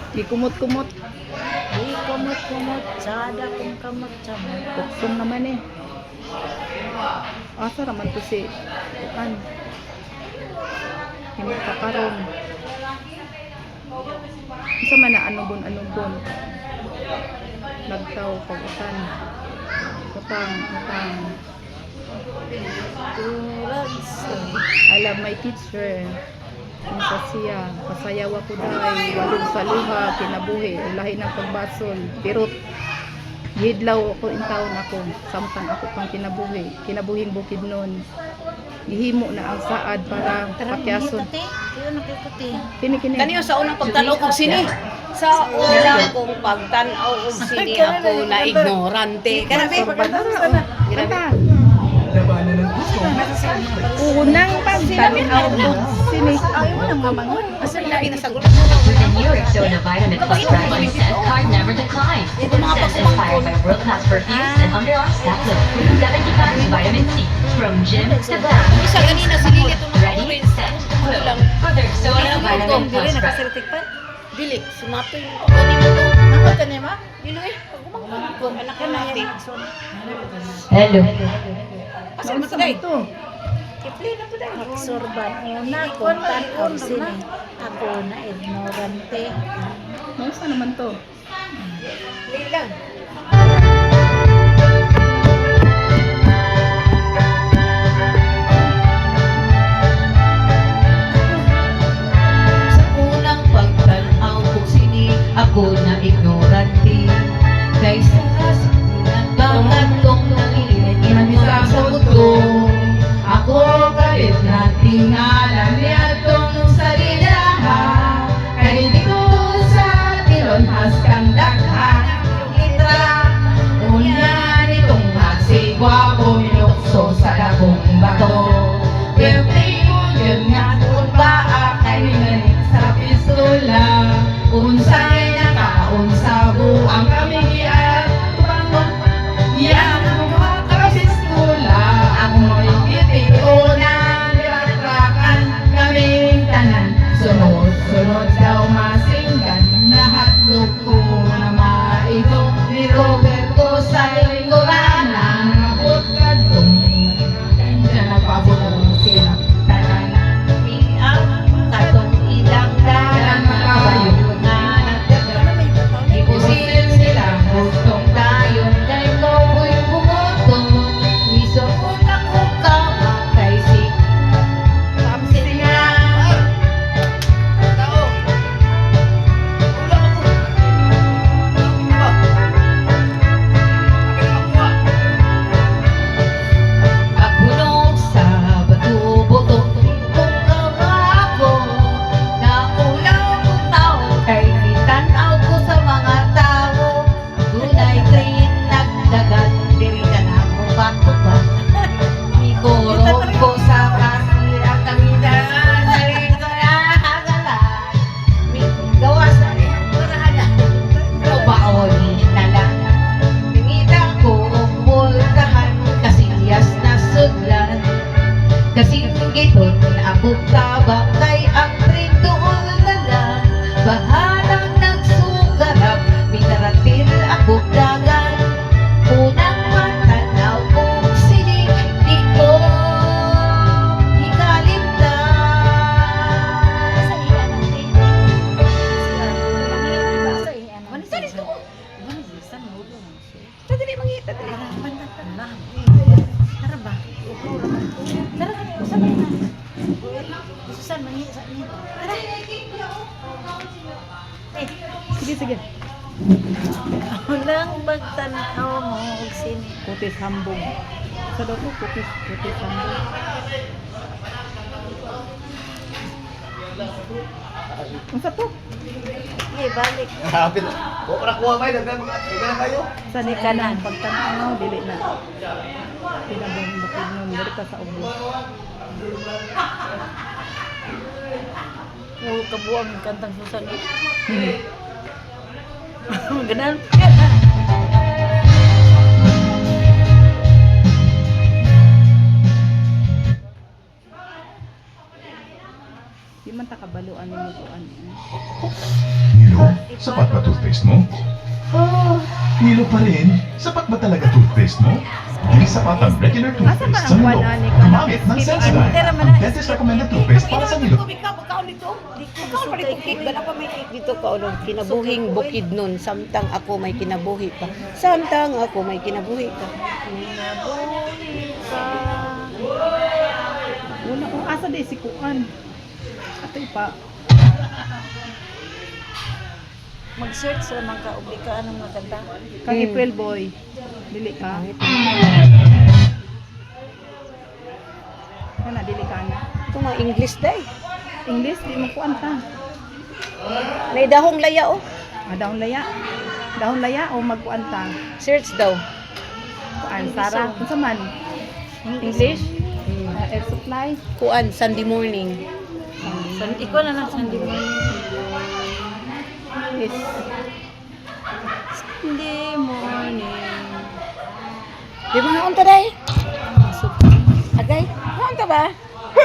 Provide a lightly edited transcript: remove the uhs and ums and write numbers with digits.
Di kumot-kumot. Di kumot-kumot, sada kung kamot sa mo. Buksong naman eh. Asa naman to si Bukan. Hindi kakaroon. Isa man na anugon. Nagtaw pag-utan. Utang. I love my teacher. Unsa siya, pasayaw ako dahi, walog sa luha, kinabuhi, ulahi ng pagbasol, pirot. Gihidlaw ako in taon ako, samtang ako pang kinabuhing bukid nun. Gihimo na ang saad para pakyason. Kini. Kaniyo sa unang pagtanaw kong sini. Sa unang kong pagtanaw kong sini ako na ignorante. Grabe, Kanta. Unang pagtanaw ko sini. Ay, mo nang mamangon. Asa lagi na sagot. With the new Rexona Vitamin Plus Brightening Set, card never declines. Scent inspired by world-class perfumes and underarm stack look. 70 times vitamin C, from gym to bath. Isa ganina si Lili itong Ready, set, go. For the Rexona Vitamin Plus Brightening. Nakasiritik pa? Dili, sumato yung kukunin mo to. Nakot ka niya ma? Dilo eh, pag umangkon ko, anak ka natin. Hello. Asa mo today? Ito. Kiplay na to dahil. Magsurban. Una, kung tan sini. Ako na ignorante. Nausa naman to. Dili lang. Sa unang pagtanaw ko sini, ako na ignorante. Kay sa sinunan bangat kong nangilingan sa sagot ko. Ako kalit na tingala niya tong salinaha. Kay hindi ko sa tilon haskang daghan yung itra. Unya nitong hasigwa ko minukso sa dagong bato. Pwede ko yun nga kung baa kay nanik sa pistola. Unsay nakaunsa buang kami giat bangon. Yan ang mga kapistola. Ang mo'y itiunan, niratrakan kaming tanan. Sunod-sunod daw masinggan. Nahatlog ko na maito ni Roberto sa lingkuranan. Abot ka dong kanya nagpabutong sila tanan. Ang katong ilang dalan makabayo na nagdagan. Ipusilin sila gustong tayo dahil ko'y bumoto. Miso ko na ko kay si Kamsingan. Tao. Ulang ako. Aba. Akin na makuha. Paghunog sa bato-boto kung ako naulaw kong tao kay tanaw ko sa mga tao dunay train nagdagan diri ka na mo bato-ba ikorog ko sa kasira kamida sa lingkuranan mi gawa sa lingkuranan baon na lang Tingita ko multahan kasiyas na sudlan. Kasi giton abot tabak kay ang tren doon na lang. Bahalang nagsugarap, minaratil ako dagan. Unang matanaw ko sini, di ko ikalimtan. Sa iyan ang tinig. Sa iyan ang Manisa dito ko. Sa Dili mangita dili. Tara ba? Tara ka niyo, sabay na. Susan, mangi sa niyo. Tara. Sige. Walang bagtanaw mo og sini. Kutis hambog. Sa daw ko kutis hambog. Unsa to? Balik. Hapit. Kung nakuha ba, dagdag kayo. Sa ni kanan pagtanaw dili na. Pinabong bukid nun diri ka sa ubos. Oh, kabuang kantang Susan. Ganan. Di man ta kabaluan ni mo kuan. Sapat ba toothpaste mo? Hilo pa rin. Sapat ba talaga toothpaste mo? Di sapat ang regular toothpaste sa Milo. Gumamit ng Sensodyne, ang dentist recommended toothpaste para sa Milo. Bala pa may cake dito ka ulo. Kinabuhing bukid nun. Samtang ako may kinabuhi pa. Samtang ako may kinabuhi pa. Wala kung asa di si Kuan. Atoy pa. Mag-search sa mga kaubli ka anong maganda. Kang April Boy. Dili ka. Kana dili ka na. Ito mga English day. English di mo kuan ta. May dahong laya oh. Dahon laya. Dahon laya o magkuan ta. Search daw. Kuan Sara unsa man? English? Air supply. Kuan, Sunday morning. Ikaw na lang Sunday morning. Yes. Sunday morning. Di ba naunta day? Agay? Naunta ba?